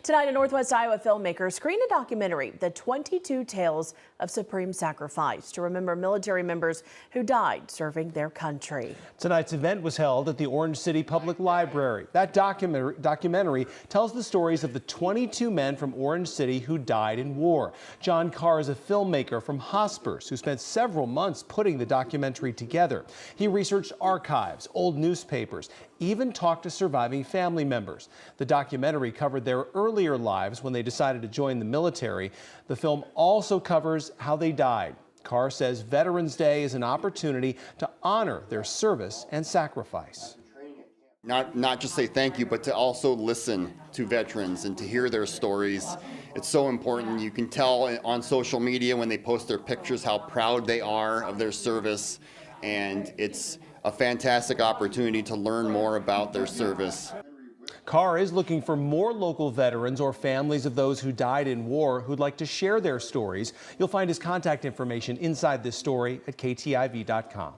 Tonight, a Northwest Iowa filmmaker screened a documentary, The 22 Tales of Supreme Sacrifice, to remember military members who died serving their country. Tonight's event was held at the Orange City Public Library. That documentary tells the stories of the 22 men from Orange City who died in war. John Carr is a filmmaker from Hospers who spent several months putting the documentary together. He researched archives, old newspapers, even talked to surviving family members. The documentary covered their earlier lives when they decided to join the military. The film also covers how they died. Carr says Veterans Day is an opportunity to honor their service and sacrifice. Not just say thank you, but to also listen to veterans and to hear their stories. It's so important. You can tell on social media when they post their pictures how proud they are of their service, and it's a fantastic opportunity to learn more about their service. Carr is looking for more local veterans or families of those who died in war who'd like to share their stories. You'll find his contact information inside this story at KTIV.com.